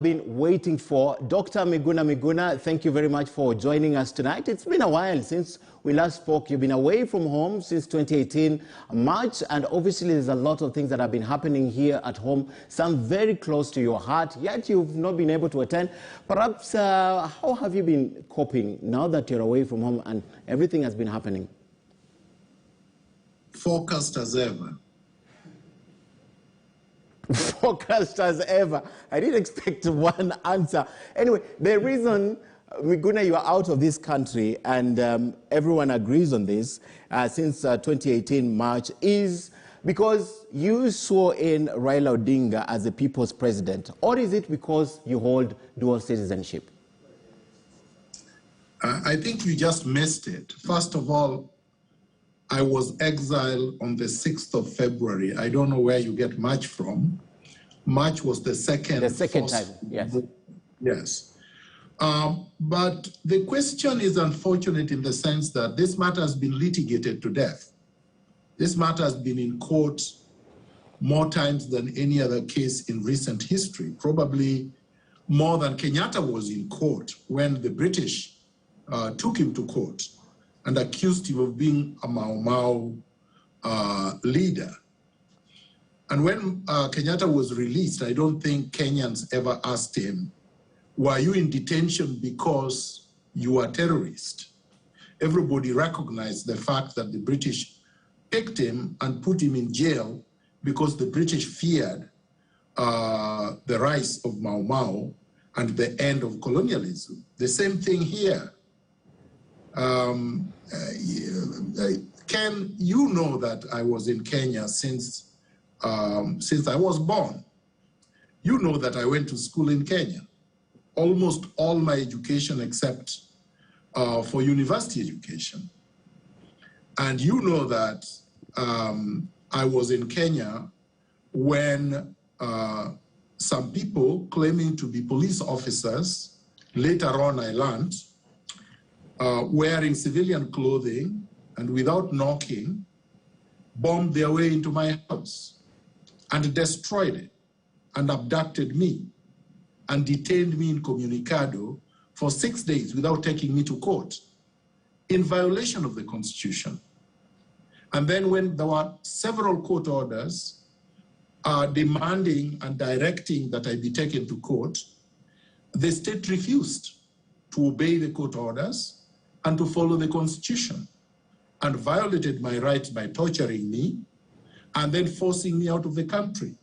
Been waiting for Dr. Miguna Miguna. Thank you very much for joining us tonight. It's been a while since we last spoke. You've been away from home since 2018 March, and obviously there's a lot of things that have been happening here at home, some very close to your heart, yet you've not been able to attend. Perhaps, how have you been coping now that you're away from home and everything has been happening? Focused as ever. Focused as ever. I didn't expect one answer. Anyway, the reason, Miguna, you are out of this country, and everyone agrees on this, since 2018 March, is because you swore in Raila Odinga as the people's president, or is it because you hold dual citizenship? I think you just missed it. First of all, I was exiled on the 6th of February. I don't know where you get March from. March was the second. The second time, yes. Yes. But the question is unfortunate in the sense that this matter has been litigated to death. This matter has been in court more times than any other case in recent history, probably more than Kenyatta was in court when the British took him to court and accused him of being a Mau Mau leader. And when Kenyatta was released, I don't think Kenyans ever asked him, were you in detention because you are a terrorist? Everybody recognized the fact that the British picked him and put him in jail because the British feared the rise of Mau Mau and the end of colonialism. The same thing here. Ken, you know that I was in Kenya since I was born. You know that I went to school in Kenya. Almost all my education except for university education. And you know that I was in Kenya when some people claiming to be police officers, later on I learned, wearing civilian clothing and without knocking, bombed their way into my house and destroyed it and abducted me and detained me in Comunicado for 6 days without taking me to court in violation of the Constitution. And then when there were several court orders demanding and directing that I be taken to court, the state refused to obey the court orders and to follow the Constitution and violated my rights by torturing me and then forcing me out of the country.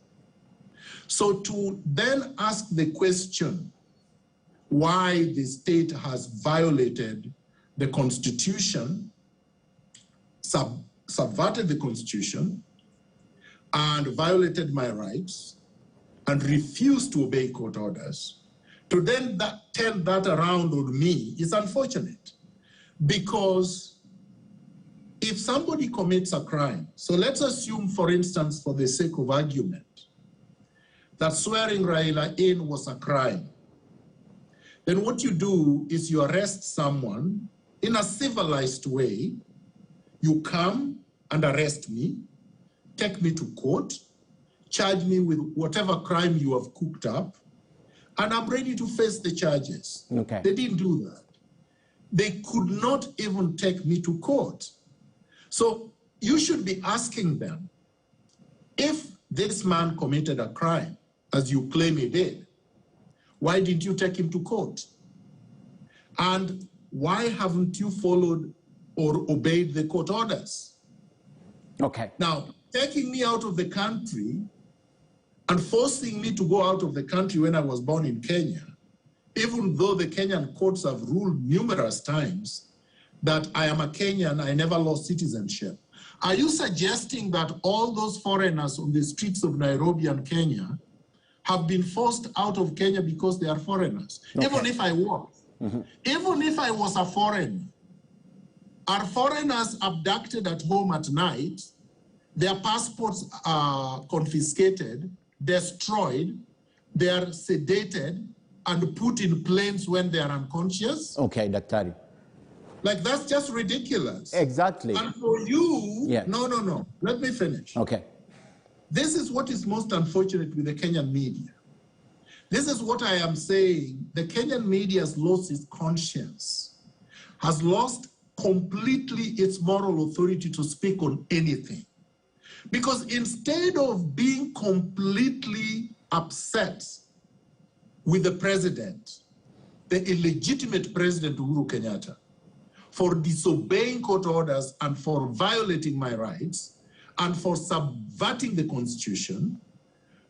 So to then ask the question why the state has violated the Constitution, subverted the Constitution, and violated my rights, and refused to obey court orders, to then turn that around on me is unfortunate. Because if somebody commits a crime, so let's assume, for instance, for the sake of argument, that swearing Raila in was a crime, then what you do is you arrest someone in a civilized way. You come and arrest me, take me to court, charge me with whatever crime you have cooked up, and I'm ready to face the charges. Okay. They didn't do that. They could not even take me to court. So you should be asking them, if this man committed a crime, as you claim he did, why did you take him to court? And why haven't you followed or obeyed the court orders? Okay. Now, taking me out of the country and forcing me to go out of the country when I was born in Kenya, even though the Kenyan courts have ruled numerous times that I am a Kenyan, I never lost citizenship. Are you suggesting that all those foreigners on the streets of Nairobi and Kenya have been forced out of Kenya because they are foreigners? Okay. Even if I was. Even if I was a foreigner, are foreigners abducted at home at night, their passports are confiscated, destroyed, they are sedated, and put in planes when they are unconscious? Okay, Daktari. Like, that's just ridiculous. Exactly. And for you, yeah. No. Let me finish. Okay. This is what is most unfortunate with the Kenyan media. This is what I am saying. The Kenyan media has lost its conscience, has lost completely its moral authority to speak on anything. Because instead of being completely upset with the president, the illegitimate president Uhuru Kenyatta, for disobeying court orders and for violating my rights and for subverting the constitution,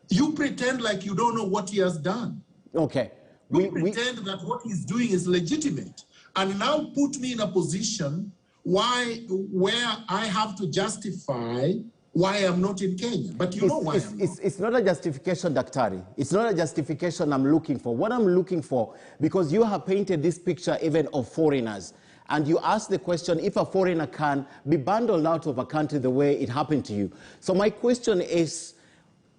you pretend like you don't know what he has done. Okay. You pretend that what he's doing is legitimate, and now put me in a position where I have to justify why I'm not in Kenya. But you know why I'm not. It's not a justification, Daktari. It's not a justification I'm looking for. What I'm looking for, because you have painted this picture even of foreigners, and you ask the question if a foreigner can be bundled out of a country the way it happened to you. So my question is,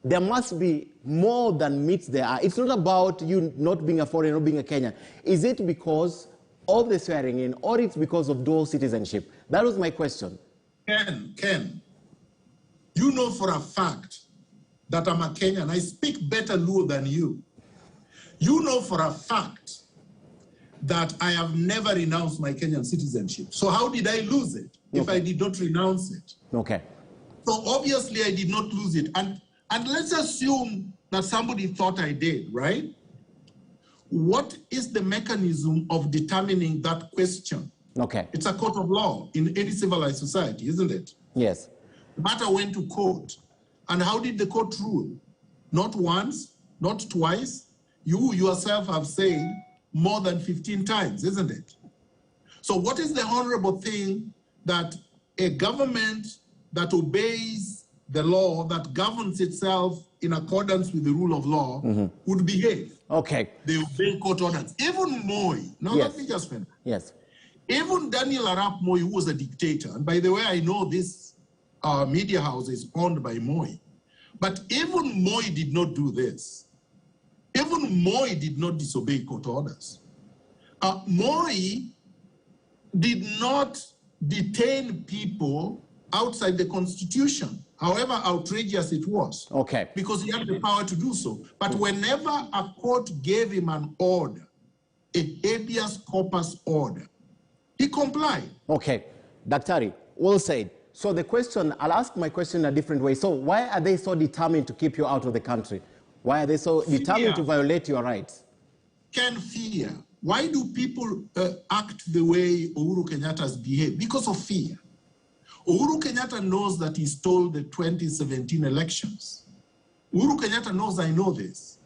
there must be more than meets the eye. It's not about you not being a foreigner or being a Kenyan. Is it because of the swearing in, or it's because of dual citizenship? That was my question. Ken, you know for a fact that I'm a Kenyan. I speak better Luo than you. You know for a fact that I have never renounced my Kenyan citizenship. So how did I lose it if I did not renounce it? Okay. So obviously I did not lose it. And let's assume that somebody thought I did, right? What is the mechanism of determining that question? Okay. It's a court of law in any civilized society, isn't it? Yes. The matter went to court. And how did the court rule? Not once, not twice. You yourself have said more than 15 times, isn't it? So what is the honorable thing that a government that obeys the law, that governs itself in accordance with the rule of law, would behave? Okay. They obey court orders. Even Moi, now Yes. let me just finish. Yes. Even Daniel Arap Moi, who was a dictator, and by the way, I know this media house is owned by Moi, but even Moi did not do this. Even Moi did not disobey court orders. Moi did not detain people outside the constitution, however outrageous it was. Okay. Because he had the power to do so. But whenever a court gave him an order, a habeas corpus order, he complied. Okay. Daktari, well said. So the question, I'll ask my question in a different way. So why are they so determined to keep you out of the country? Why are they so determined to violate your rights? Can fear. Why do people act the way Uhuru Kenyatta has behaved? Because of fear. Uhuru Kenyatta knows that he stole the 2017 elections. Uhuru Kenyatta knows I know this.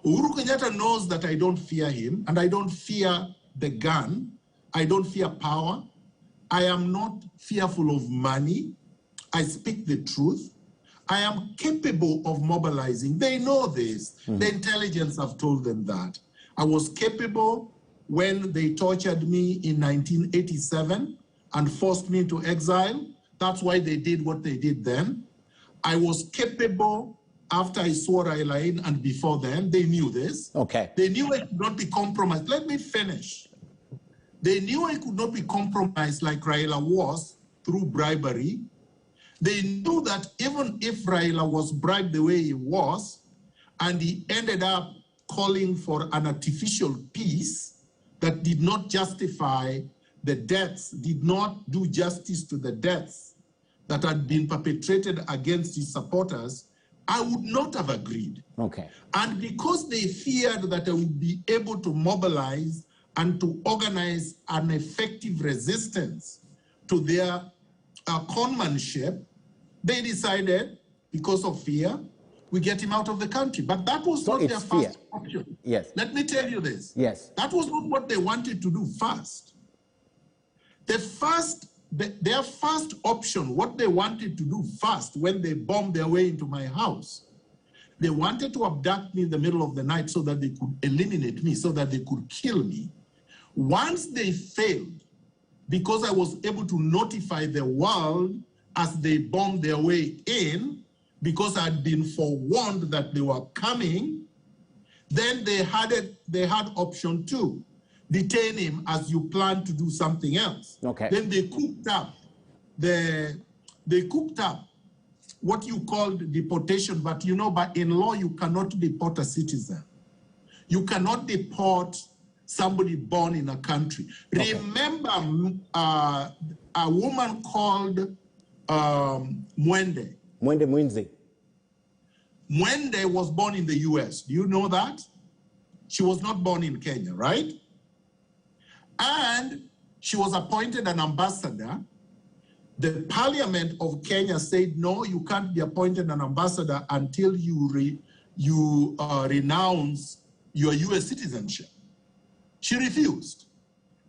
Uhuru Kenyatta knows that I don't fear him, and I don't fear the gun. I don't fear power. I am not fearful of money. I speak the truth. I am capable of mobilizing. They know this. The intelligence have told them that. I was capable when they tortured me in 1987 and forced me into exile. That's why they did what they did then. I was capable after I swore Raila in, and before then. They knew this. Okay. They knew I could not be compromised. Let me finish. They knew I could not be compromised like Raila was through bribery. They knew that even if Raila was bribed the way he was, and he ended up calling for an artificial peace that did not justify the deaths, did not do justice to the deaths that had been perpetrated against his supporters, I would not have agreed. Okay. And because they feared that I would be able to mobilize and to organize an effective resistance to their conmanship, they decided, because of fear, we get him out of the country. But that was not their first option. Yes. Let me tell you this. Yes. That was not what they wanted to do first. Their first option, what they wanted to do first when they bombed their way into my house, they wanted to abduct me in the middle of the night so that they could eliminate me, so that they could kill me. Once they failed, because I was able to notify the world as they bombed their way in, because I had been forewarned that they were coming, then they had option two. Detain him as you plan to do something else. Okay. Then they cooked up what you called deportation, but you know, but in law you cannot deport a citizen. You cannot deport somebody born in a country. Okay. Remember a woman called Mwende. Mwende. Mwende was born in the US. Do you know that? She was not born in Kenya, right? And she was appointed an ambassador. The Parliament of Kenya said, no, you can't be appointed an ambassador until you renounce your US citizenship. She refused.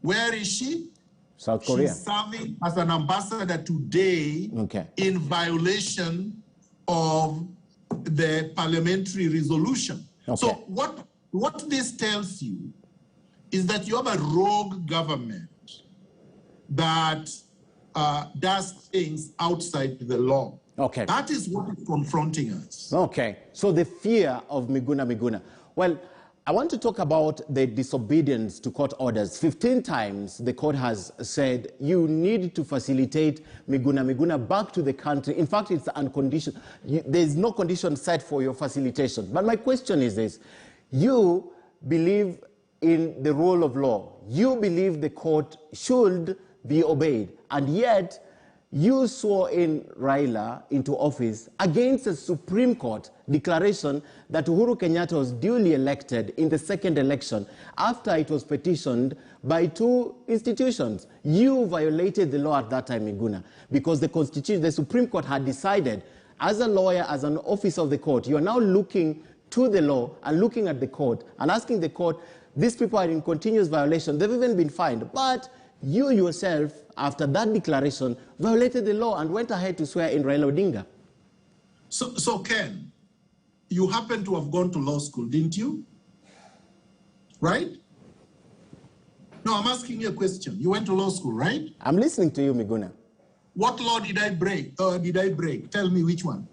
Where is she? South Korea. She's serving as an ambassador today, okay, in violation of the parliamentary resolution. Okay. So what this tells you is that you have a rogue government that does things outside the law. Okay. That is what is confronting us. Okay. So the fear of Miguna Miguna. Well, I want to talk about the disobedience to court orders. 15 times the court has said you need to facilitate Miguna Miguna back to the country. In fact, it's unconditional. There's no condition set for your facilitation. But my question is this. You believe in the rule of law. You believe the court should be obeyed. And yet, you swore in Raila into office against a Supreme Court declaration that Uhuru Kenyatta was duly elected in the second election after it was petitioned by two institutions. You violated the law at that time, Miguna, because the Supreme Court had decided, as a lawyer, as an officer of the court, you are now looking to the law and looking at the court and asking the court, these people are in continuous violation. They've even been fined. But you yourself, after that declaration, violated the law and went ahead to swear in Raila Odinga. So Ken, you happen to have gone to law school, didn't you? Right? No, I'm asking you a question. You went to law school, right? I'm listening to you, Miguna. What law did I break? Tell me which one.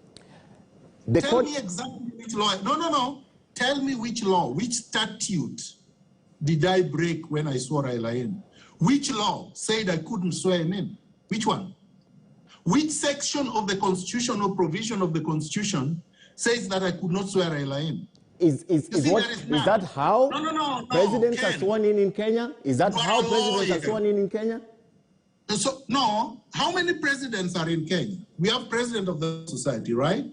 Tell me exactly which law. No. Tell me which law, which statute did I break when I swore Raila in? Which law said I couldn't swear him in? Which one? Which section of the Constitution or provision of the Constitution says that I could not swear Raila in? Is that how presidents are sworn in Kenya? Is that how presidents are sworn in Kenya? So, no. How many presidents are in Kenya? We have president of the society, right?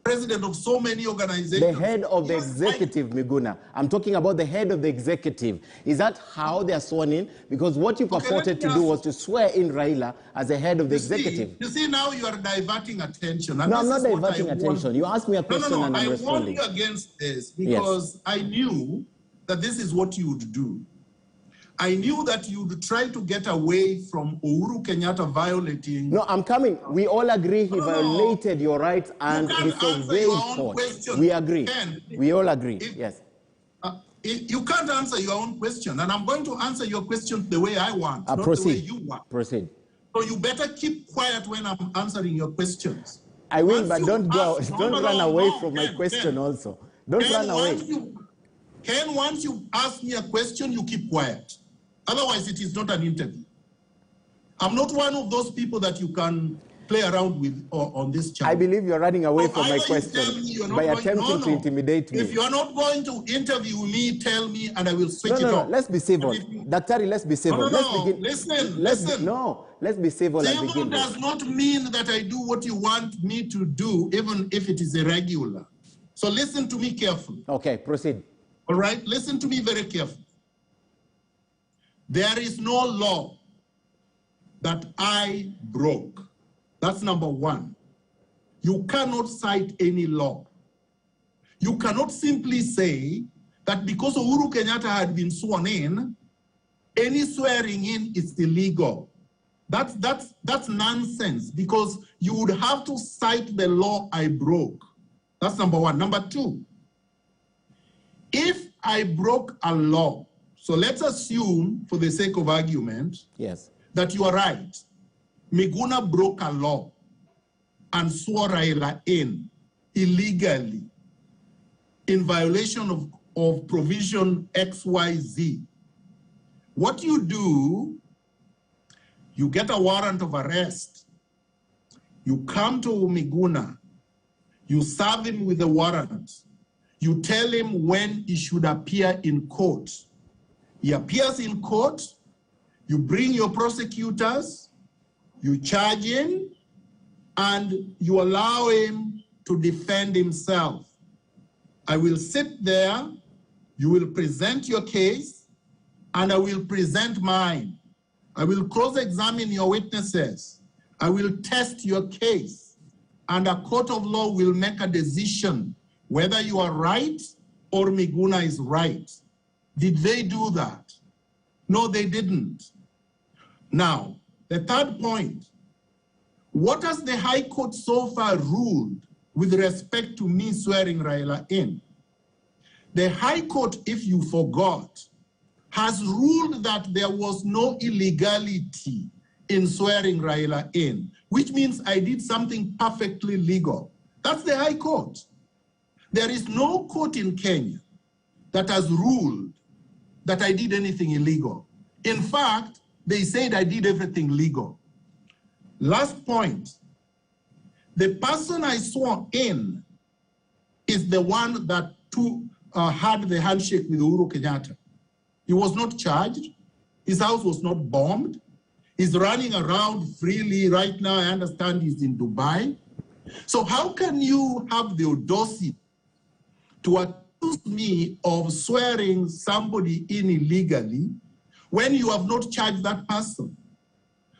President of so many organizations. The head of the executive, Miguna. I'm talking about the head of the executive. Is that how they are sworn in? Because what you purported to do was to swear in Raila as the head of the executive. You see, now you are diverting attention. And no, I'm not diverting attention. You asked me a question and I'm responding. I warned you against this because I knew that this is what you would do. I knew that you would try to get away from Uhuru Kenyatta violating... No, I'm coming. We all agree he violated your rights and disobeyed court. We agree. We all agree, yes. You can't answer your own question, and I'm going to answer your question the way I want, not the way you want. Proceed. So you better keep quiet when I'm answering your questions. I will, but don't run away from my question also. Don't run away. Ken, once you ask me a question, you keep quiet. Otherwise, it is not an interview. I'm not one of those people that you can play around with on this channel. I believe you're running away from my question by attempting to intimidate me. If you are not going to interview me, tell me, and I will switch it off. Let's be civil. Daktari, let's be civil. Listen. Let's be civil and begin. Civil does not mean that I do what you want me to do, even if it is irregular. So listen to me carefully. Okay, proceed. All right, listen to me very carefully. There is no law that I broke. That's number one. You cannot cite any law. You cannot simply say that because Uhuru Kenyatta had been sworn in, any swearing in is illegal. That's nonsense, because you would have to cite the law I broke. That's number one. Number two, if I broke a law, so let's assume, for the sake of argument, that you are right. Miguna broke a law and swore Raila in illegally in violation of provision XYZ. What you do, you get a warrant of arrest. You come to Miguna. You serve him with the warrant. You tell him when he should appear in court. He appears in court, you bring your prosecutors, you charge him, and you allow him to defend himself. I will sit there, you will present your case, and I will present mine. I will cross-examine your witnesses. I will test your case, and a court of law will make a decision whether you are right or Miguna is right. Did they do that? No, they didn't. Now, the third point, what has the High Court so far ruled with respect to me swearing Raila in? The High Court, if you forgot, has ruled that there was no illegality in swearing Raila in, which means I did something perfectly legal. That's the High Court. There is no court in Kenya that has ruled that I did anything illegal. In fact, they said I did everything legal. Last point, the person I swore in is the one that had the handshake with Uhuru Kenyatta. He was not charged. His house was not bombed. He's running around freely. Right now, I understand he's in Dubai. So how can you have the audacity to accuse me of swearing somebody in illegally when you have not charged that person?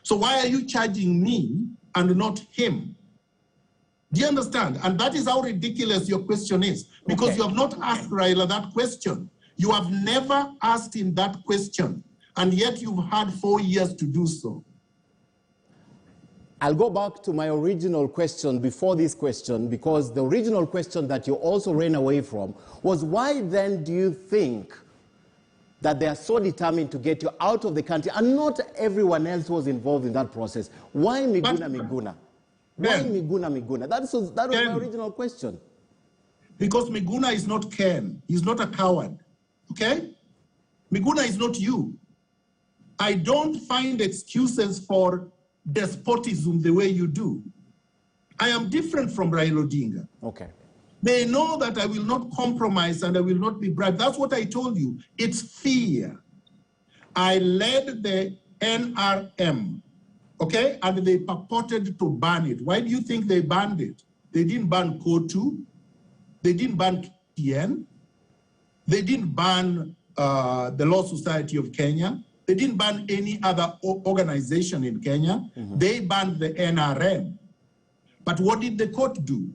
So why are you charging me and not him? Do you understand? And that is how ridiculous your question is, because you have not asked Raila that question. You have never asked him that question, and yet you've had 4 years to do so. I'll go back to my original question before this question, because the original question that you also ran away from was, why then do you think that they are so determined to get you out of the country and not everyone else was involved in that process? Why Miguna Miguna? Why Miguna Miguna? That was my original question. Because Miguna is not Ken. He's not a coward. Okay? Miguna is not you. I don't find excuses for despotism the way you do. I am different from Raila Odinga. Okay. They know that I will not compromise and I will not be bribed. That's what I told you. It's fear. I led the NRM, okay? And they purported to ban it. Why do you think they banned it? They didn't ban Kotu. They didn't ban KTN. They didn't ban the Law Society of Kenya. They didn't ban any other organization in Kenya. They banned the NRM. But what did the court do?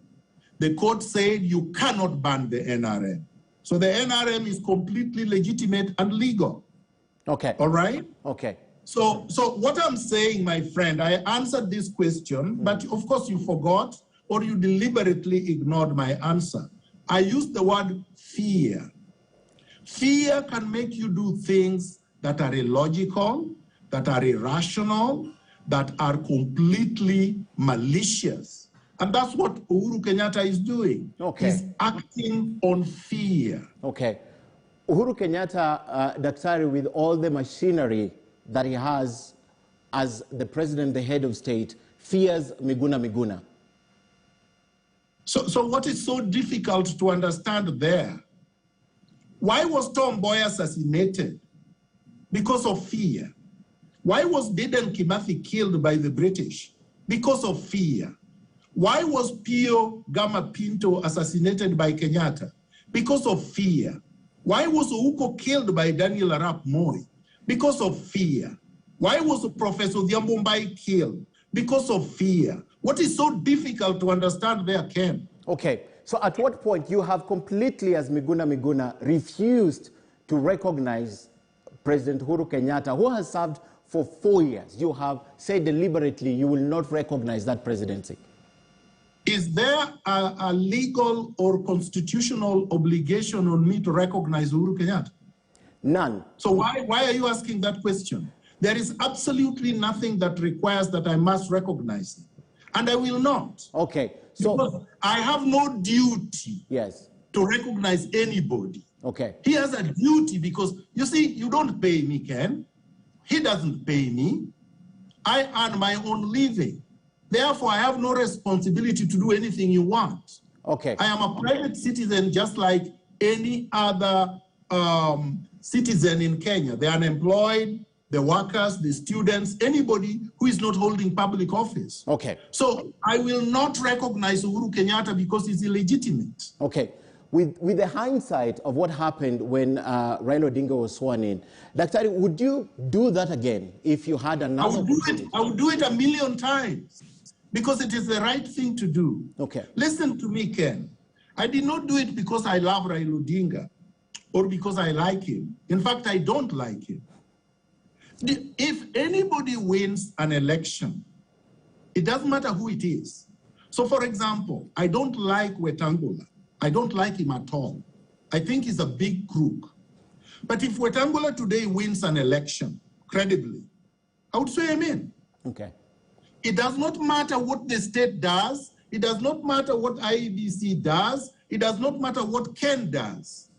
The court said you cannot ban the NRM. So the NRM is completely legitimate and legal. Okay. All right? Okay. So what I'm saying, my friend, I answered this question, but of course you forgot or you deliberately ignored my answer. I used the word fear. Fear can make you do things that are illogical, that are irrational, that are completely malicious. And that's what Uhuru Kenyatta is doing. Okay. He's acting on fear. Okay. Uhuru Kenyatta, Daktari, with all the machinery that he has as the president, the head of state, fears Miguna Miguna. So what is so difficult to understand there? Why was Tom Mboya assassinated? Because of fear. Why was Dedan Kimathi killed by the British? Because of fear. Why was Pio Gama Pinto assassinated by Kenyatta? Because of fear. Why was Ouko killed by Daniel Arap Moi? Because of fear. Why was Professor Odhiambo Mbai killed? Because of fear. What is so difficult to understand there, Ken? Okay, so at what point you have completely, as Miguna Miguna, refused to recognize President Uhuru Kenyatta, who has served for 4 years? You have said deliberately you will not recognize that presidency. Is there a legal or constitutional obligation on me to recognize Uhuru Kenyatta? None. So why are you asking that question? There is absolutely nothing that requires that I must recognize him. And I will not. Okay. So because I have no duty to recognize anybody. Okay. He has a duty because, you see, you don't pay me, Ken. He doesn't pay me. I earn my own living. Therefore, I have no responsibility to do anything you want. Okay. I am a private citizen just like any other citizen in Kenya. The unemployed, the workers, the students, anybody who is not holding public office. Okay. So I will not recognize Uhuru Kenyatta because he's illegitimate. Okay. With the hindsight of what happened when Raila Odinga was sworn in, Dr. would you do that again if you had another opportunity? I would do it 1,000,000 times because it is the right thing to do. Okay. Listen to me, Ken. I did not do it because I love Raila Odinga or because I like him. In fact, I don't like him. If anybody wins an election, it doesn't matter who it is. So, for example, I don't like Wetangula. I don't like him at all. I think he's a big crook. But if Wetangula today wins an election, credibly, I would say amen. Okay. It does not matter what the state does. It does not matter what IEBC does. It does not matter what Ken does.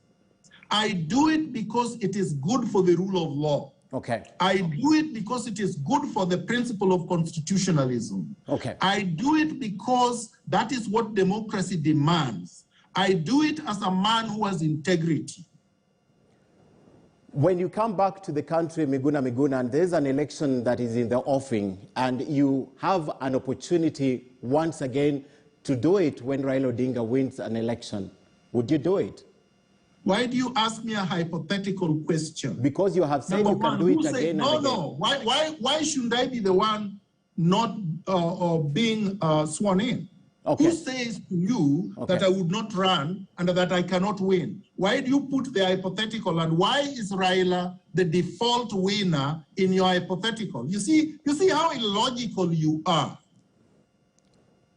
I do it because it is good for the rule of law. Okay. I do it because it is good for the principle of constitutionalism. Okay. I do it because that is what democracy demands. I do it as a man who has integrity. When you come back to the country, Miguna Miguna, and there's an election that is in the offing, and you have an opportunity once again to do it when Raila Odinga wins an election, would you do it? Why do you ask me a hypothetical question? Because you have said you can do it again and again. No. Why shouldn't I be the one not being sworn in? Okay. Who says to you that I would not run and that I cannot win? Why do you put the hypothetical, and why is Raila the default winner in your hypothetical? You see how illogical you are.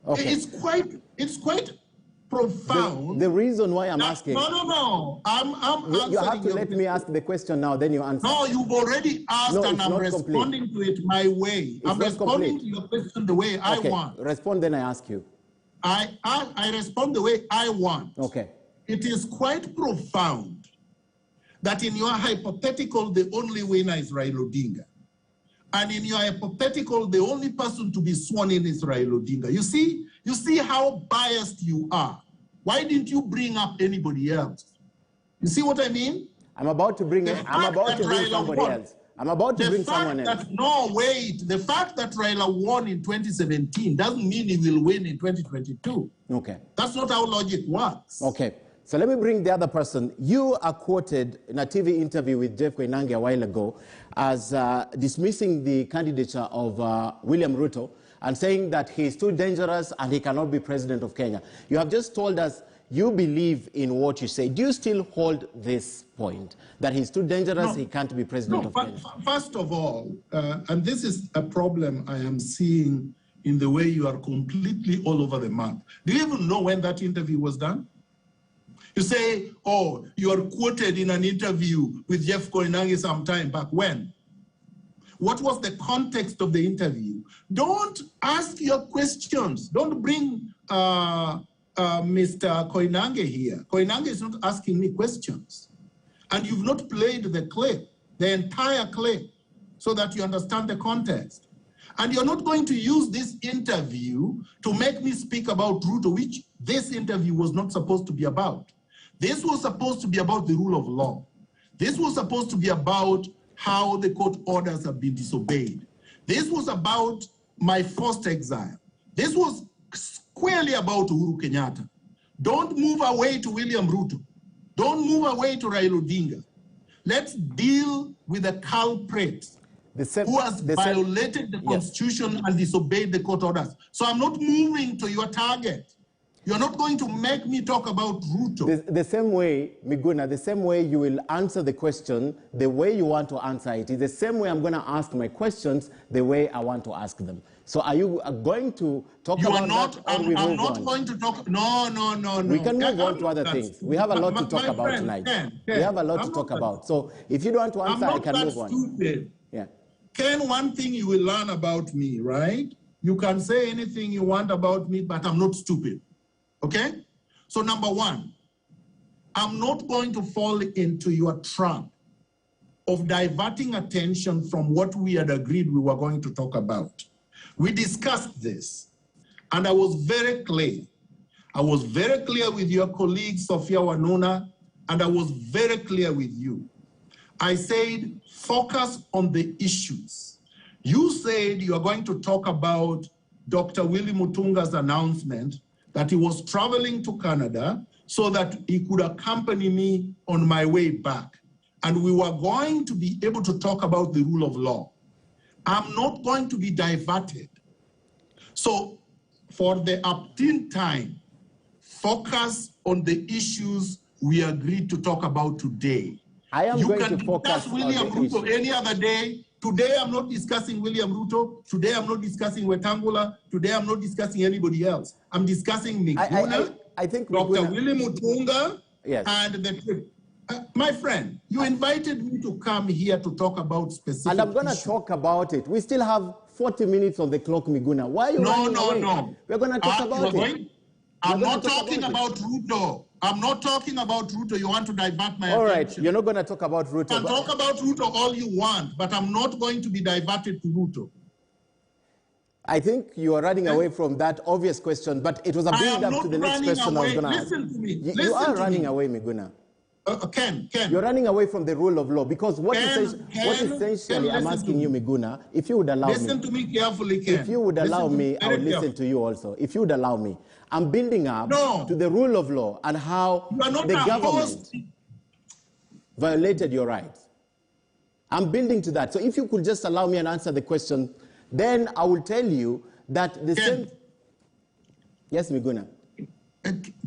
Okay. It's quite profound. The reason why I'm asking. No. I'm answering. You have to let me ask the question now, then you answer. No, you've already asked, and I'm responding to it my way. I'm responding to your question the way I want. Respond, then I ask you. I respond the way I want. Okay. It is quite profound that in your hypothetical, the only winner is Raila Odinga. And in your hypothetical, the only person to be sworn in is Raila Odinga. You see how biased you are. Why didn't you bring up anybody else? You see what I mean? I'm about to bring somebody else. I'm about to bring someone else. The fact that Raila won in 2017 doesn't mean he will win in 2022. Okay. That's not how logic works. Okay. So let me bring the other person. You are quoted in a TV interview with Jeff Koinange a while ago as dismissing the candidature of William Ruto and saying that he is too dangerous and he cannot be president of Kenya. You have just told us you believe in what you say. Do you still hold this point, that he's too dangerous, he can't be president of Kenya? First of all, and this is a problem I am seeing in the way you are completely all over the map. Do you even know when that interview was done? You say, oh, you are quoted in an interview with Jeff Koinange some time back. When? What was the context of the interview? Don't ask your questions. Don't bring Mr. Koinange here. Koinange is not asking me questions. And you've not played the clip, the entire clip, so that you understand the context. And you're not going to use this interview to make me speak about Ruto, which this interview was not supposed to be about. This was supposed to be about the rule of law. This was supposed to be about how the court orders have been disobeyed. This was about my forced exile. This was squarely about Uhuru Kenyatta. Don't move away to William Ruto. Don't move away to Raila Odinga. Let's deal with the culprit who has violated the constitution and disobeyed the court orders. So I'm not moving to your target. You're not going to make me talk about Ruto. The same way, Miguna, the same way you will answer the question, the way you want to answer it, is the same way I'm going to ask my questions, the way I want to ask them. So are you going to talk about that, or we move on? I'm not going to talk. No. We can move on to other things. We have a lot to talk about tonight. We have a lot to talk about. So if you don't want to answer, I can move on. Stupid. Yeah. Ken, one thing you will learn about me, right? You can say anything you want about me, but I'm not stupid. Okay? So number one, I'm not going to fall into your trap of diverting attention from what we had agreed we were going to talk about. We discussed this, and I was very clear. I was very clear with your colleague, Sophia Wanuna, and I was very clear with you. I said, focus on the issues. You said you are going to talk about Dr. Willie Mutunga's announcement that he was traveling to Canada so that he could accompany me on my way back. And we were going to be able to talk about the rule of law. I'm not going to be diverted. So for the up-till time, focus on the issues we agreed to talk about today. I am going to focus on William Ruto any other day. Today I'm not discussing William Ruto. Today I'm not discussing Wetangula. Today I'm not discussing anybody else. I'm discussing Miguna, I think Dr. Willie Mutunga, yes. And the trip. My friend, you invited me to come here to talk about specific And I'm going to talk about it. We still have 40 minutes on the clock, Miguna. Why are you running away? No. We're going to talk about it. I'm not talking about Ruto. I'm not talking about Ruto. You want to divert my attention. All right, you're not going to talk about Ruto. You can talk about Ruto all you want, but I'm not going to be diverted to Ruto. I think you are running away from that obvious question, but it was a build-up to the next question I was going to ask. Listen to me. You are running away, Miguna. Ken. You're running away from the rule of law because what essentially I'm asking you, Miguna, if you would allow me. Listen to me carefully, Ken. If you would allow me, I would listen to you also. If you would allow me. I'm building up to the rule of law and how the government violated your rights. I'm building to that. So if you could just allow me and answer the question, then I will tell you that the same... Yes, Miguna.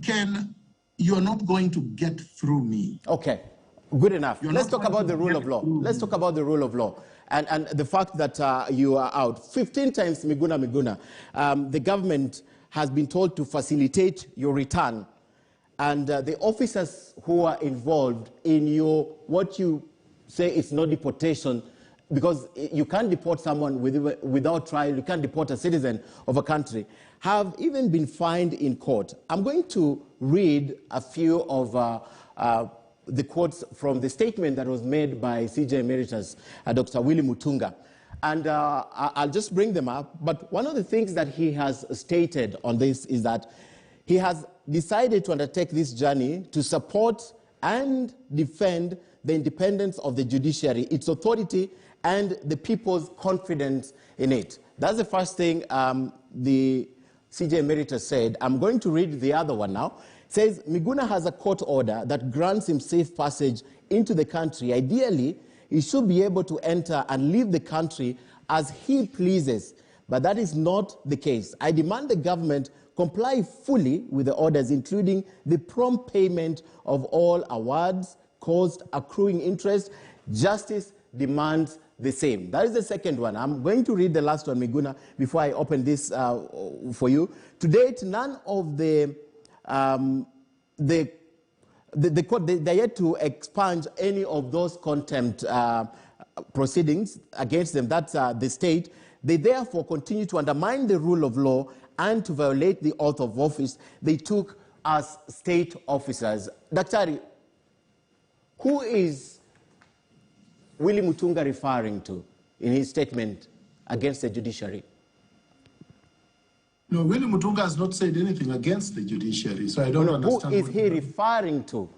Ken, you're not going to get through me. Okay, good enough. Let's talk about the rule of law. Let's talk about the rule of law and the fact that you are out. 15 times, Miguna, the government has been told to facilitate your return. And the officers who are involved in your, what you say is not deportation, because you can't deport someone without trial, you can't deport a citizen of a country, have even been fined in court. I'm going to read a few of the quotes from the statement that was made by CJ Emeritus, Dr. Willie Mutunga. And I'll just bring them up. But one of the things that he has stated on this is that he has decided to undertake this journey to support and defend the independence of the judiciary, its authority, and the people's confidence in it. That's the first thing the CJ Emeritus said. I'm going to read the other one now. It says, Miguna has a court order that grants him safe passage into the country. Ideally, he should be able to enter and leave the country as he pleases, but that is not the case. I demand the government comply fully with the orders, including the prompt payment of all awards, cost, accruing interest. Justice demands the same. That is the second one. I'm going to read the last one, Miguna, before I open this for you. To date, none of the court, they're yet to expunge any of those contempt proceedings against them. That's the state. They therefore continue to undermine the rule of law and to violate the oath of office they took as state officers. Daktari, who is Willie Mutunga referring to in his statement against the judiciary? No, Willie Mutunga has not said anything against the judiciary, so I don't understand. Who is he referring to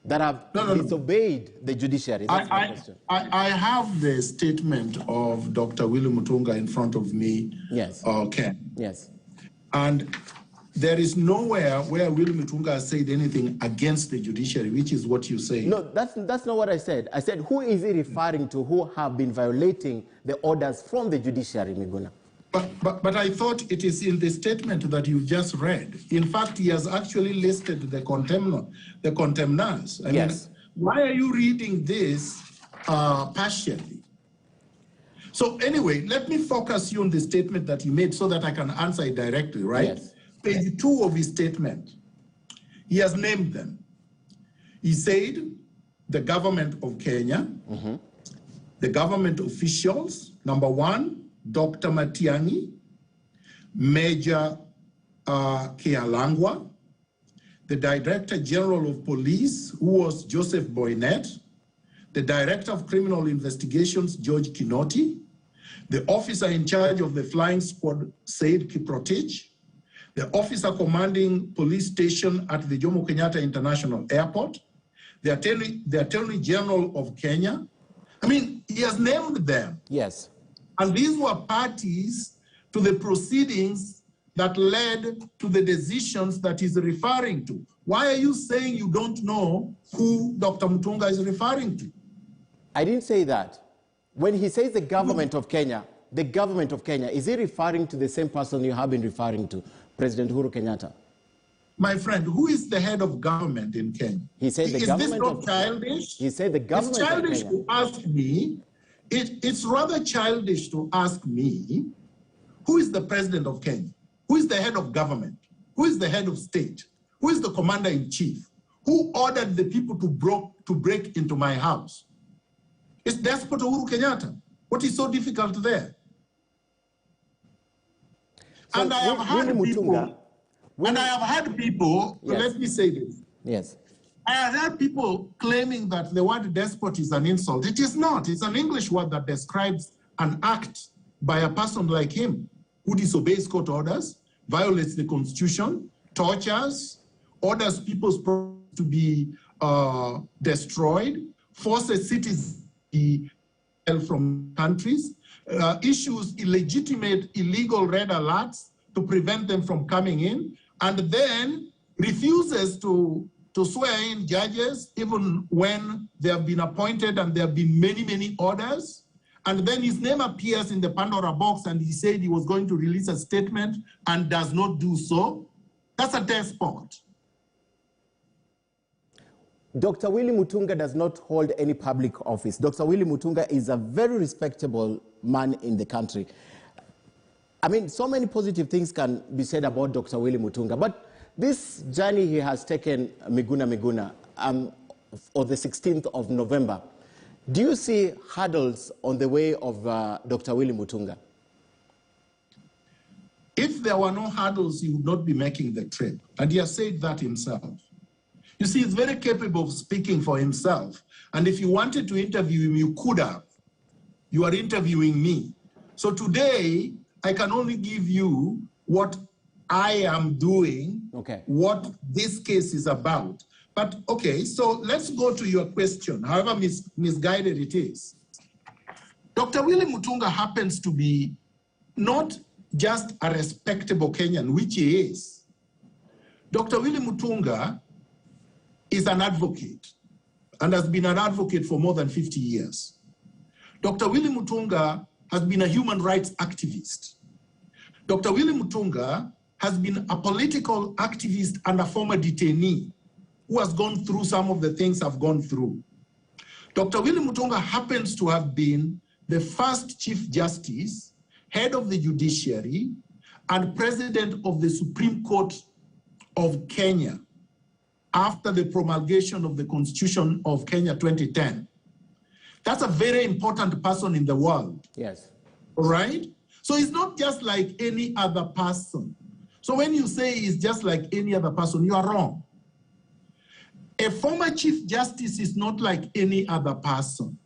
that have disobeyed the judiciary? That's my question. I have the statement of Dr. Willie Mutunga in front of me. Yes. Ken. Yes. And there is nowhere where Willie Mutunga has said anything against the judiciary, which is what you say. No, that's not what I said. I said, who is he referring to who have been violating the orders from the judiciary, Miguna? But I thought it is in the statement that you just read. In fact, he has actually listed the contemners. I mean, why are you reading this partially? So anyway, let me focus you on the statement that he made so that I can answer it directly, right? Yes. Page 2 of his statement. He has named them. He said the government of Kenya, the government officials, number 1, Dr. Matiang'i, Major Kialangwa, the Director General of Police, who was Joseph Boynet, the Director of Criminal Investigations, George Kinoti, the officer in charge of the flying squad, Said Kiprotich, the officer commanding police station at the Jomo Kenyatta International Airport, the Attorney General of Kenya. I mean, he has named them. Yes. And these were parties to the proceedings that led to the decisions that he's referring to. Why are you saying you don't know who Dr. Mutunga is referring to? I didn't say that. When he says the government of Kenya, is he referring to the same person you have been referring to, President Uhuru Kenyatta? My friend, who is the head of government in Kenya? He said the government of... Is this not childish? He said the government of Kenya. It's childish to ask me. It's rather childish to ask me, who is the president of Kenya? Who is the head of government? Who is the head of state? Who is the commander-in-chief? Who ordered the people to break into my house? It's Despot Uhuru Kenyatta. What is so difficult there? So and I have had people, yes. Let me say this. Yes. I have heard people claiming that the word despot is an insult. It is not. It's an English word that describes an act by a person like him who disobeys court orders, violates the constitution, tortures, orders people's property to be destroyed, forces citizens to be held from countries, issues illegitimate, illegal red alerts to prevent them from coming in, and then refuses to swear in judges even when they have been appointed and there have been many, many orders. And then his name appears in the Pandora box and he said he was going to release a statement and does not do so. That's a despot. Dr. Willie Mutunga does not hold any public office. Dr. Willie Mutunga is a very respectable man in the country. I mean, so many positive things can be said about Dr. Willie Mutunga, but this journey he has taken, Miguna Miguna, on the 16th of November, do you see hurdles on the way of Dr. Willie Mutunga? If there were no hurdles, he would not be making the trip. And he has said that himself. You see, he's very capable of speaking for himself. And if you wanted to interview him, you could have. You are interviewing me. So today, I can only give you what I am doing, what this case is about. But okay, so let's go to your question, however misguided it is. Dr. Willie Mutunga happens to be not just a respectable Kenyan, which he is. Dr. Willie Mutunga is an advocate and has been an advocate for more than 50 years. Dr. Willie Mutunga has been a human rights activist. Dr. Willie Mutunga has been a political activist and a former detainee who has gone through some of the things I've gone through. Dr. Willie Mutunga happens to have been the first Chief Justice, head of the judiciary, and president of the Supreme Court of Kenya after the promulgation of the Constitution of Kenya 2010. That's a very important person in the world. Yes. All right? So he's not just like any other person. So when you say he's just like any other person, you are wrong. A former Chief Justice is not like any other person.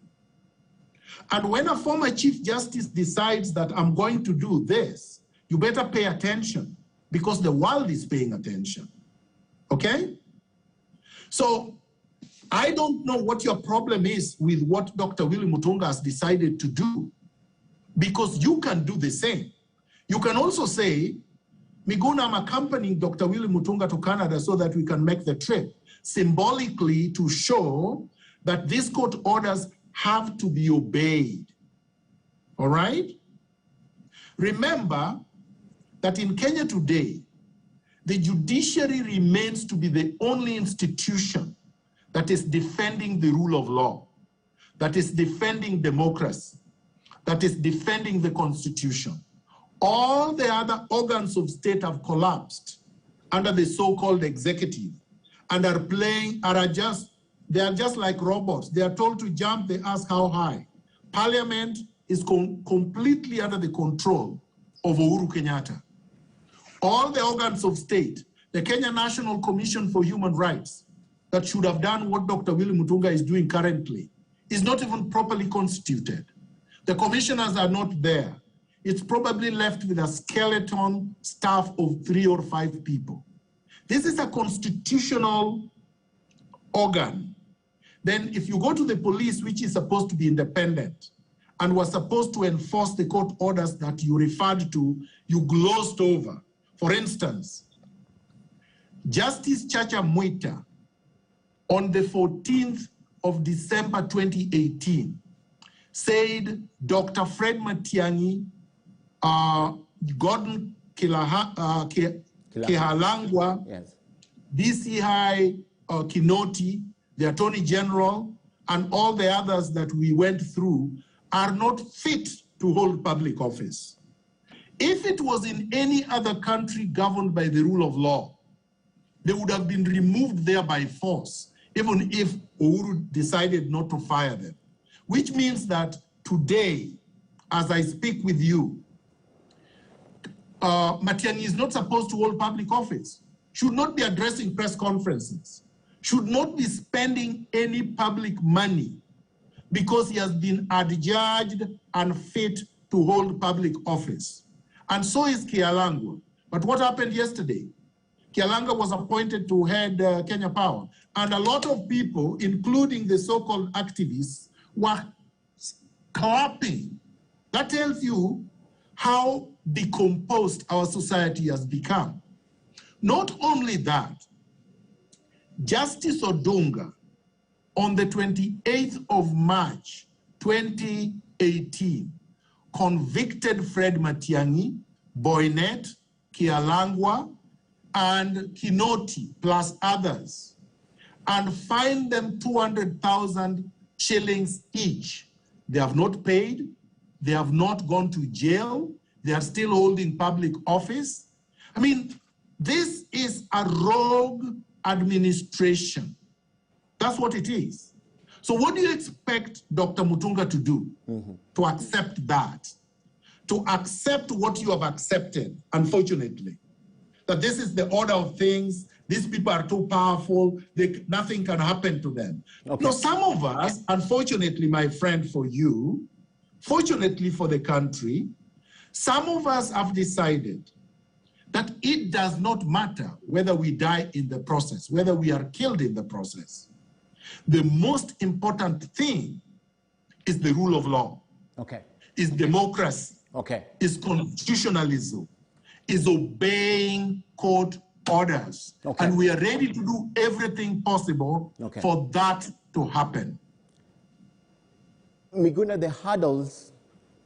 And when a former Chief Justice decides that I'm going to do this, you better pay attention because the world is paying attention. Okay? So I don't know what your problem is with what Dr. Willie Mutunga has decided to do, because you can do the same. You can also say, Miguna, I'm accompanying Dr. Willie Mutunga to Canada so that we can make the trip, symbolically to show that these court orders have to be obeyed. All right? Remember that in Kenya today, the judiciary remains to be the only institution that is defending the rule of law, that is defending democracy, that is defending the Constitution. All the other organs of state have collapsed under the so-called executive and they are just like robots. They are told to jump, they ask how high. Parliament is completely under the control of Uhuru Kenyatta. All the organs of state, the Kenya National Commission for Human Rights, that should have done what Dr. Willie Mutunga is doing currently, is not even properly constituted. The commissioners are not there. it's probably left with a skeleton staff of 3 or 5 people. This is a constitutional organ. Then if you go to the police, which is supposed to be independent and was supposed to enforce the court orders that you referred to, you glossed over. For instance, Justice Chacha Mwita, on the 14th of December 2018, said Dr. Fred Matiang'i, Gordon Kihalangwa, yes, DC High Kinoti, the Attorney General, and all the others that we went through are not fit to hold public office. If it was in any other country governed by the rule of law, they would have been removed there by force, even if Uhuru decided not to fire them. Which means that today, as I speak with you, Matiang'i is not supposed to hold public office, should not be addressing press conferences, should not be spending any public money because he has been adjudged unfit to hold public office. And so is Kihalangwa. But what happened yesterday? Kihalangwa was appointed to head Kenya Power. And a lot of people, including the so-called activists, were clapping. That tells you how decomposed our society has become. Not only that, Justice Odunga, on the 28th of March, 2018, convicted Fred Matiang'i, Boynet, Kihalangwa, and Kinoti, plus others, and fined them 200,000 shillings each. They have not paid, they have not gone to jail, they are still holding public office. I mean, this is a rogue administration. That's what it is. So what do you expect Dr. Mutunga to do? To accept that? To accept what you have accepted, unfortunately, that this is the order of things, these people are too powerful, nothing can happen to them. Okay. No, some of us, unfortunately, my friend, for you, fortunately for the country, some of us have decided that it does not matter whether we die in the process, whether we are killed in the process. The most important thing is the rule of law. Okay. Is democracy. Okay. Is constitutionalism. Is obeying court orders. Okay. And we are ready to do everything possible for that to happen. Miguna, the hurdles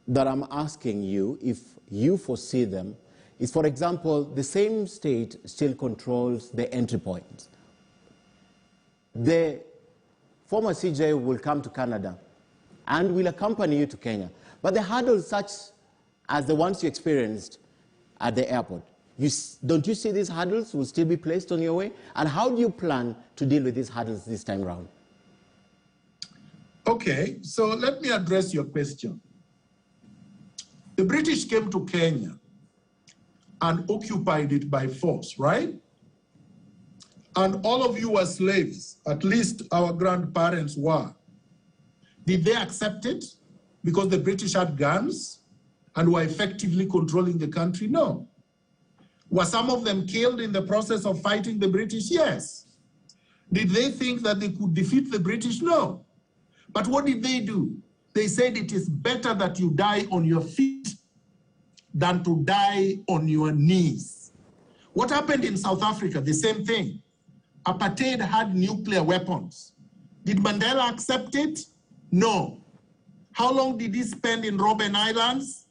that I'm asking you, if you foresee them, is, for example, the same state still controls the entry points. The former CJ will come to Canada and will accompany you to Kenya. But the hurdles such as the ones you experienced at the airport, don't you see these hurdles will still be placed on your way? And how do you plan to deal with these hurdles this time around? Okay, so let me address your question. The British came to Kenya and occupied it by force, right? And all of you were slaves, at least our grandparents were. Did they accept it because the British had guns and were effectively controlling the country? No. Were some of them killed in the process of fighting the British? Yes. Did they think that they could defeat the British? No. But what did they do? They said it is better that you die on your feet than to die on your knees. What happened in South Africa? The same thing. Apartheid had nuclear weapons. Did Mandela accept it? No. How long did he spend in Robben Islands?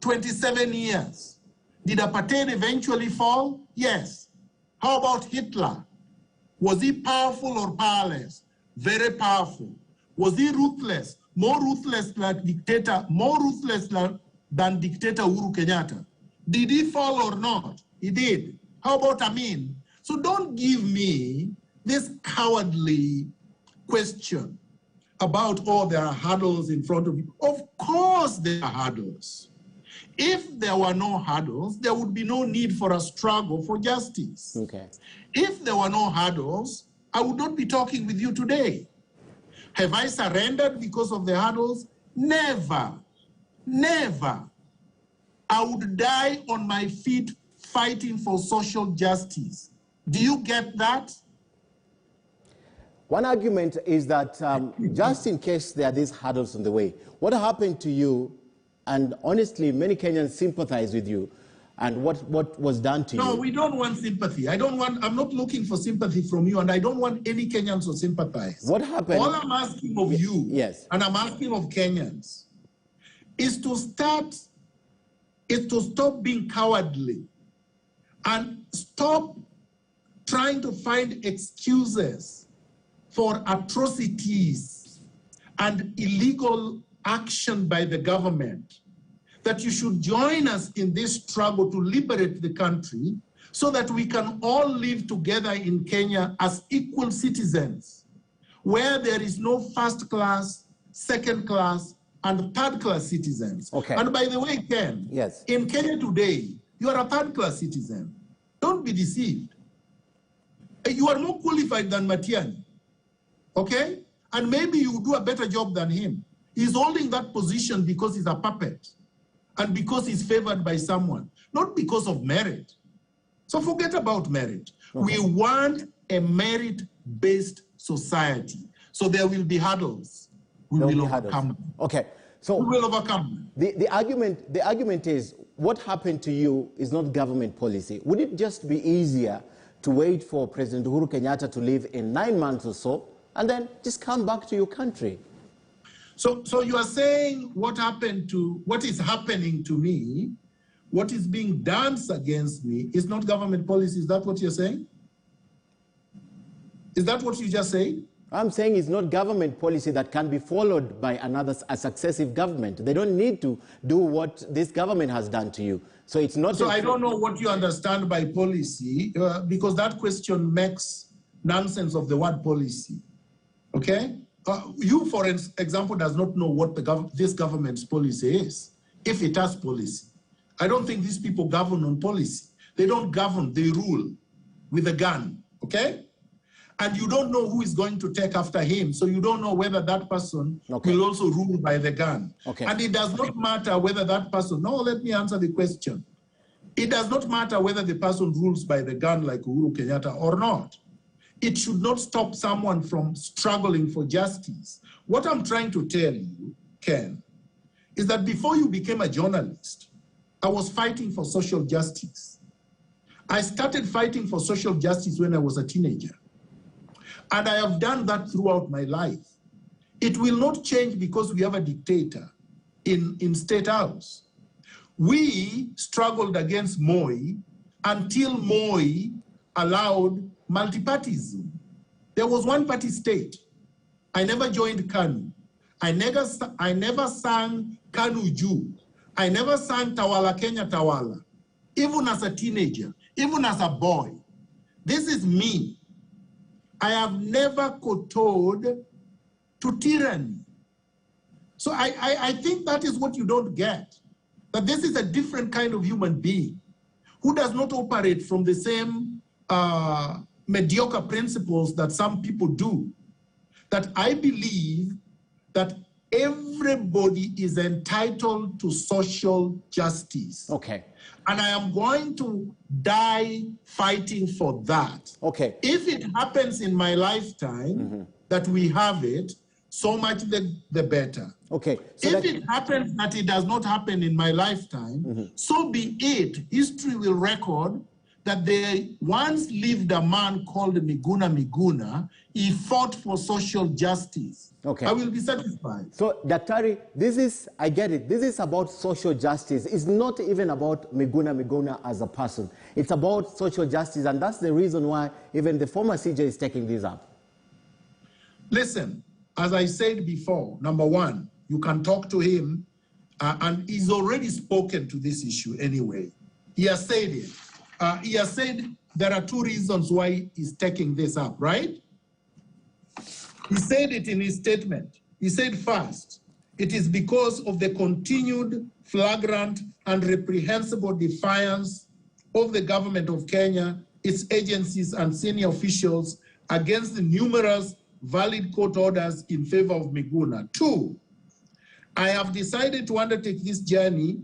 27 years. Did apartheid eventually fall? Yes. How about Hitler? Was he powerful or powerless? Very powerful. Was he ruthless? More ruthless than dictator Uhuru Kenyatta. Did he fall or not? He did. How about Amin? So don't give me this cowardly question about, oh, there are hurdles in front of you. Of course there are hurdles. If there were no hurdles, there would be no need for a struggle for justice. Okay. If there were no hurdles, I would not be talking with you today. Have I surrendered because of the hurdles? Never. Never. I would die on my feet fighting for social justice. Do you get that? One argument is that just in case there are these hurdles on the way, what happened to you, and honestly, many Kenyans sympathize with you, and what was done to you? No, we don't want sympathy. I'm not looking for sympathy from you, and I don't want any Kenyans to sympathize. What happened? All I'm asking of you, yes, and I'm asking of Kenyans, is to stop being cowardly and stop trying to find excuses for atrocities and illegal action by the government, that you should join us in this struggle to liberate the country so that we can all live together in Kenya as equal citizens, where there is no first class, second class, and third class citizens. Okay. And by the way, Ken, yes, in Kenya today, you are a third class citizen. Don't be deceived. You are more qualified than Matiani, okay? And maybe you do a better job than him. He's holding that position because he's a puppet and because he's favored by someone, not because of merit. So forget about merit. Okay. We want a merit-based society. So there will be hurdles. We will overcome them. Okay. So we will overcome them. The argument is, what happened to you is not government policy. Would it just be easier to wait for President Uhuru Kenyatta to leave in 9 months or so, and then just come back to your country? So you are saying what is happening to me, what is being done against me is not government policy. Is that what you're saying? Is that what you just said? I'm saying it's not government policy that can be followed by a successive government. They don't need to do what this government has done to you. So it's not. So I don't know what you understand by policy, because that question makes nonsense of the word policy. Okay? You, for example, does not know what this government's policy is, if it has policy. I don't think these people govern on policy. They don't govern, they rule with a gun, okay? And you don't know who is going to take after him, so you don't know whether that person will also rule by the gun. Okay. And it does not matter whether that person, let me answer the question. It does not matter whether the person rules by the gun like Uhuru Kenyatta or not. It should not stop someone from struggling for justice. What I'm trying to tell you, Ken, is that before you became a journalist, I was fighting for social justice. I started fighting for social justice when I was a teenager. And I have done that throughout my life. It will not change because we have a dictator in State House. We struggled against Moi until Moi allowed multipartyism. There was one-party state. I never joined KANU. I never sang KANU Juu. I never sang Tawala Kenya Tawala, even as a teenager, even as a boy. This is me. I have never kowtowed to tyranny. So I think that is what you don't get, that this is a different kind of human being who does not operate from the same mediocre principles that some people do. That I believe that everybody is entitled to social justice. Okay. And I am going to die fighting for that. Okay. If it happens in my lifetime that we have it, so much the better. Okay. So if it happens that it does not happen in my lifetime, so be it. History will record that there once lived a man called Miguna Miguna. He fought for social justice. Okay. I will be satisfied. So, Daktari, I get it. This is about social justice. It's not even about Miguna Miguna as a person. It's about social justice, and that's the reason why even the former CJ is taking this up. Listen, as I said before, number one, you can talk to him, and he's already spoken to this issue anyway. He has said it. He has said there are two reasons why he's taking this up, right? He said it in his statement. He said first, it is because of the continued flagrant and reprehensible defiance of the government of Kenya, its agencies and senior officials against the numerous valid court orders in favor of Miguna. Two, I have decided to undertake this journey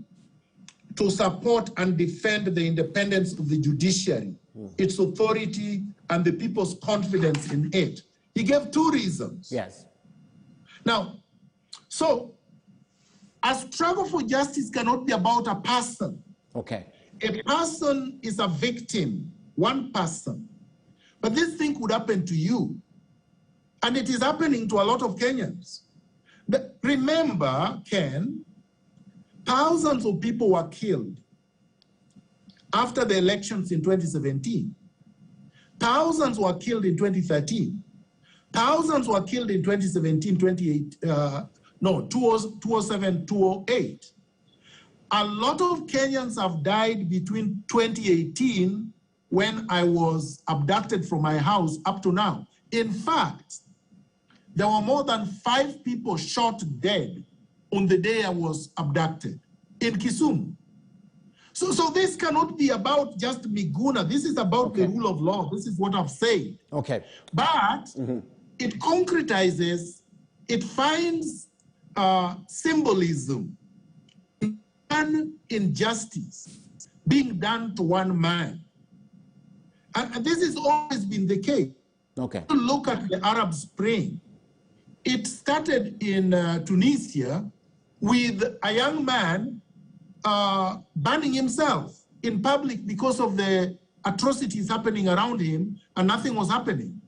to support and defend the independence of the judiciary, its authority, and the people's confidence in it. He gave 2 reasons. Yes. Now, so a struggle for justice cannot be about a person. Okay. A person is a victim, one person. But this thing could happen to you. And it is happening to a lot of Kenyans. But remember, Ken, thousands of people were killed after the elections in 2017. Thousands were killed in 2013. Thousands were killed in 2017, 2007, 2008. A lot of Kenyans have died between 2018, when I was abducted from my house, up to now. In fact, there were more than 5 people shot dead on the day I was abducted in Kisumu. So this cannot be about just Miguna. This is about the rule of law. This is what I've said. Okay. But it concretizes, it finds symbolism in injustice being done to one man. And this has always been the case. Okay. Look at the Arab Spring. It started in Tunisia with a young man burning himself in public because of the atrocities happening around him, and nothing was happening.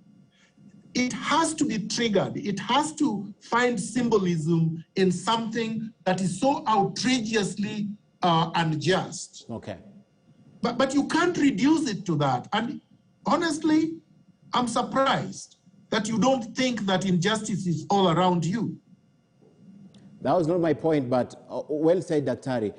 It has to be triggered. It has to find symbolism in something that is so outrageously unjust. Okay. But you can't reduce it to that. And honestly, I'm surprised that you don't think that injustice is all around you. That was not my point, but well said, Daktari.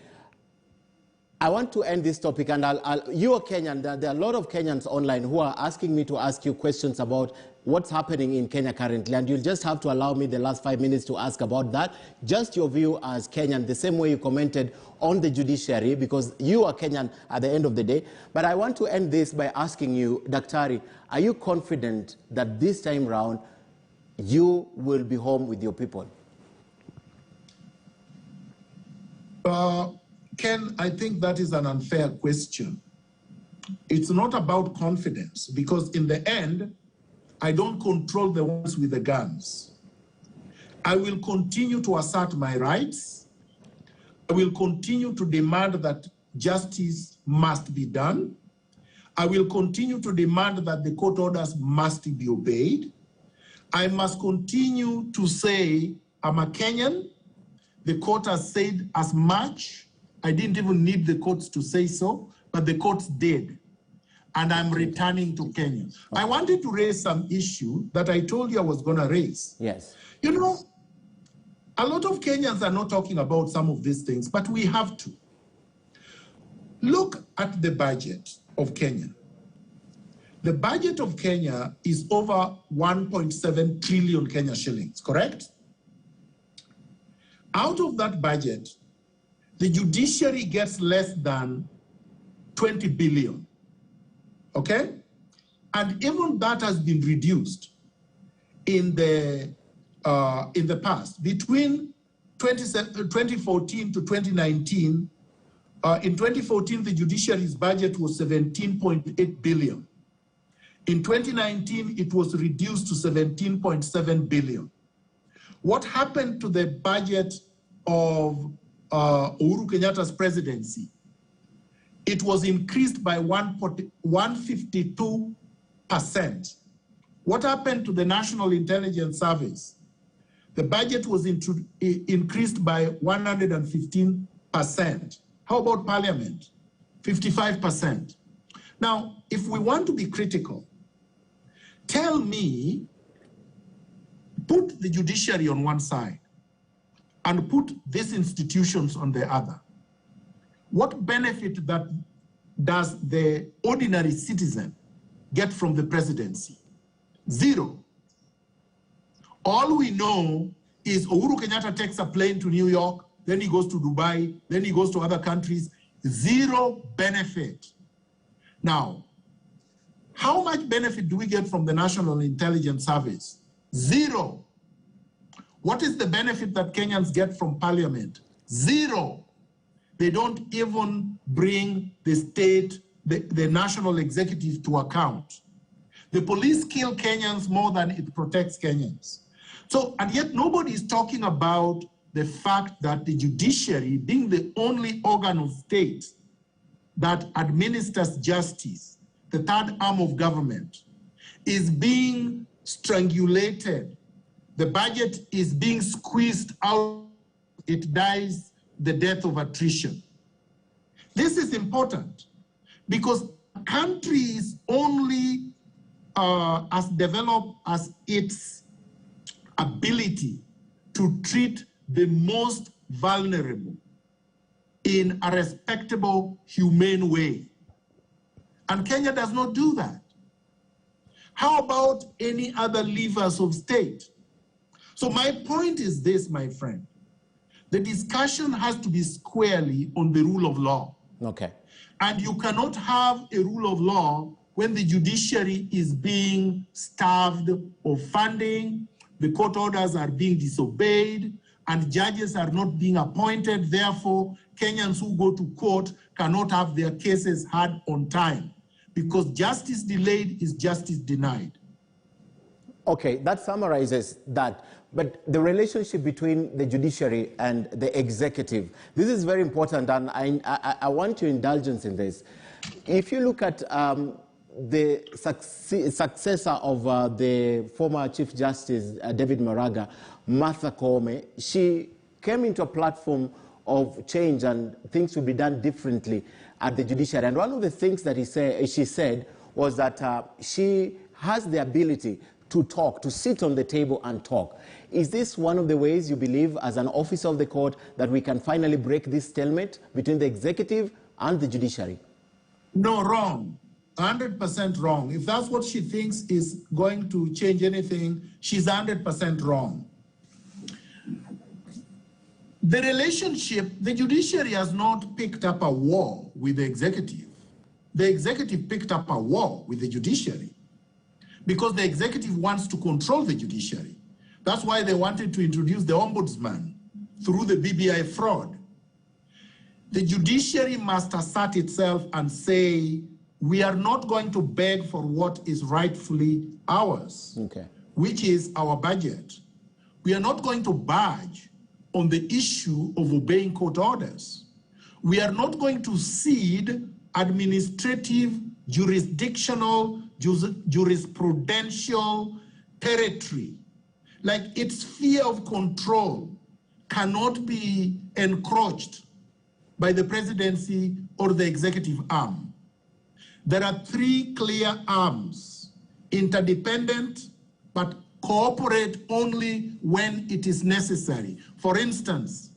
I want to end this topic, and you are Kenyan. There are a lot of Kenyans online who are asking me to ask you questions about what's happening in Kenya currently, and you'll just have to allow me the last 5 minutes to ask about that. Just your view as Kenyan, the same way you commented on the judiciary, because you are Kenyan at the end of the day. But I want to end this by asking you, Daktari, are you confident that this time round you will be home with your people? Ken, I think that is an unfair question. It's not about confidence, because in the end, I don't control the ones with the guns. I will continue to assert my rights. I will continue to demand that justice must be done. I will continue to demand that the court orders must be obeyed. I must continue to say, I'm a Kenyan. The court has said as much. I didn't even need the courts to say so, but the courts did. And I'm returning to Kenya. Okay. I wanted to raise some issue that I told you I was going to raise. Yes. You know, a lot of Kenyans are not talking about some of these things, but we have to. Look at the budget of Kenya. The budget of Kenya is over 1.7 trillion Kenya shillings, correct? Out of that budget, the judiciary gets less than 20 billion, okay? And even that has been reduced in the past. Between 2014 to 2019, in 2014, the judiciary's budget was 17.8 billion. In 2019, it was reduced to 17.7 billion. What happened to the budget of Uhuru Kenyatta's presidency? It was increased by 152%. What happened to the National Intelligence Service? The budget was increased by 115%. How about Parliament? 55%. Now, if we want to be critical, tell me, put the judiciary on one side and put these institutions on the other. What benefit does the ordinary citizen get from the presidency? Zero. All we know is Uhuru Kenyatta takes a plane to New York, then he goes to Dubai, then he goes to other countries. Zero benefit. Now, how much benefit do we get from the National Intelligence Service? Zero. What is the benefit that Kenyans get from Parliament? Zero. They don't even bring the state, the national executive to account. The police kill Kenyans more than it protects Kenyans. So, and yet nobody is talking about the fact that the judiciary, being the only organ of state that administers justice, the third arm of government, is being strangulated. The budget is being squeezed out. It dies the death of attrition. This is important because a country is only as developed as its ability to treat the most vulnerable in a respectable, humane way. And Kenya does not do that. How about any other levers of state? So my point is this, my friend. The discussion has to be squarely on the rule of law. Okay. And you cannot have a rule of law when the judiciary is being starved of funding, the court orders are being disobeyed, and judges are not being appointed. Therefore, Kenyans who go to court cannot have their cases heard on time, because justice delayed is justice denied. Okay, that summarizes that. But the relationship between the judiciary and the executive, this is very important, and I want your indulgence in this. If you look at the successor of the former Chief Justice, David Maraga, Martha Koome, she came into a platform of change and things will be done differently at the judiciary. And one of the things that she said was that she has the ability to talk, to sit on the table and talk. Is this one of the ways you believe, as an officer of the court, that we can finally break this stalemate between the executive and the judiciary? No, wrong. 100% wrong. If that's what she thinks is going to change anything, she's 100% wrong. The relationship, the judiciary has not picked up a war with the executive. The executive picked up a war with the judiciary because the executive wants to control the judiciary. That's why they wanted to introduce the ombudsman through the BBI fraud. The judiciary must assert itself and say, we are not going to beg for what is rightfully ours, which is our budget. We are not going to budge on the issue of obeying court orders. We are not going to cede administrative, jurisdictional, jurisprudential territory. Like, its sphere of control cannot be encroached by the presidency or the executive arm. There are three clear arms: interdependent, but cooperate only when it is necessary. For instance,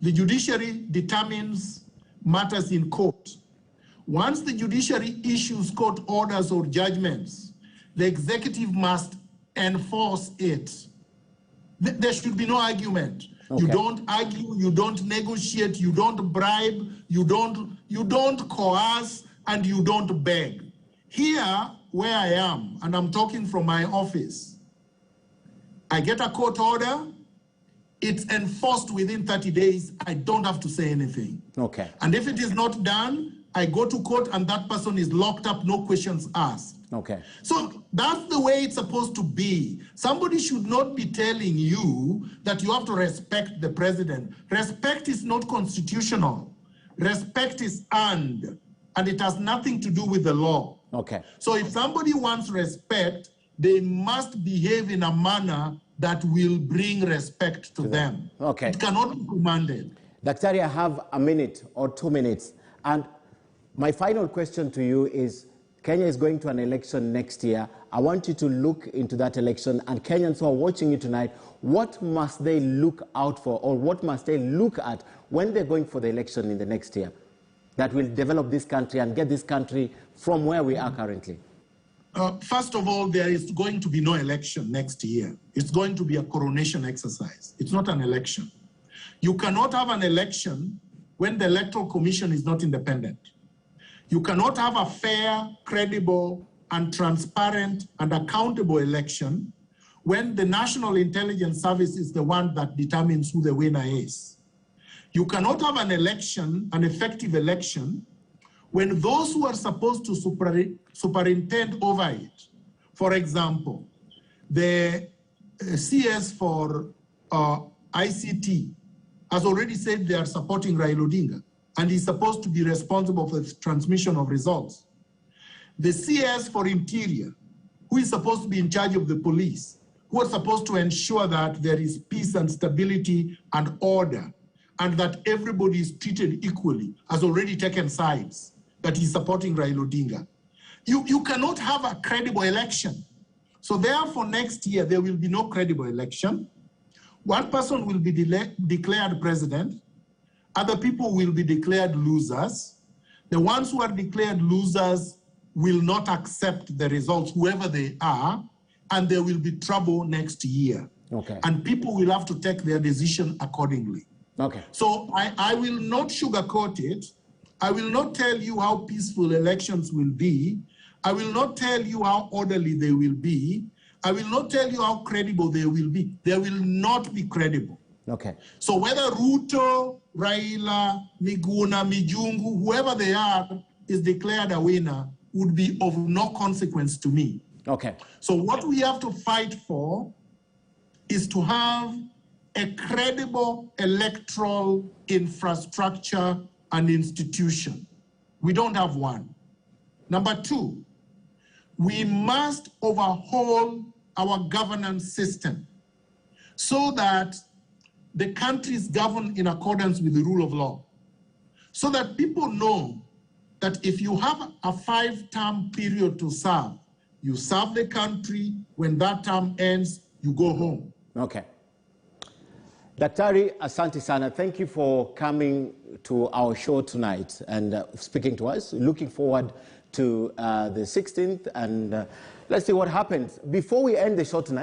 the judiciary determines matters in court. Once the judiciary issues court orders or judgments, the executive must enforce it. There should be no argument. You don't argue, you don't negotiate, you don't bribe, you don't coerce, and you don't beg. Here, where I am, and I'm talking from my office, I get a court order, it's enforced within 30 days, I don't have to say anything. And if it is not done, I go to court and that person is locked up, no questions asked. So that's the way it's supposed to be. Somebody should not be telling you that you have to respect the president. Respect is not constitutional. Respect is earned, and it has nothing to do with the law. So if somebody wants respect, they must behave in a manner that will bring respect to them. It cannot be commanded. Daktari, I have a minute or 2 minutes. And my final question to you is, Kenya is going to an election next year. I want you to look into that election, and Kenyans who are watching you tonight, what must they look out for, or what must they look at when they're going for the election in the next year that will develop this country and get this country from where we are currently? First of all, there is going to be no election next year. It's going to be a coronation exercise. It's not an election. You cannot have an election when the Electoral Commission is not independent. You cannot have a fair, credible, and transparent and accountable election when the National Intelligence Service is the one that determines who the winner is. You cannot have an election, an effective election, when those who are supposed to superintend over it, for example, the CS for ICT has already said they are supporting Raila Odinga, and he's supposed to be responsible for the transmission of results. The CS for Interior, who is supposed to be in charge of the police, who are supposed to ensure that there is peace and stability and order, and that everybody is treated equally, has already taken sides, that he's supporting Raila Odinga. You cannot have a credible election. So therefore, next year, there will be no credible election. One person will be declared president. Other people will be declared losers. The ones who are declared losers will not accept the results, whoever they are, and there will be trouble next year. Okay. And people will have to take their decision accordingly. Okay. So I will not sugarcoat it. I will not tell you how peaceful elections will be. I will not tell you how orderly they will be. I will not tell you how credible they will be. They will not be credible. Okay. So whether Ruto, Raila, Miguna, Mijungu, whoever they are, is declared a winner would be of no consequence to me. Okay. So what we have to fight for is to have a credible electoral infrastructure and institution. We don't have one. Number two, we must overhaul our governance system so that the country is governed in accordance with the rule of law, so that people know that if you have a 5-term period to serve, you serve the country. When that term ends, you go home. Okay. Daktari, asante sana. Thank you for coming to our show tonight and speaking to us. Looking forward to the 16th, and let's see what happens. Before we end the show tonight,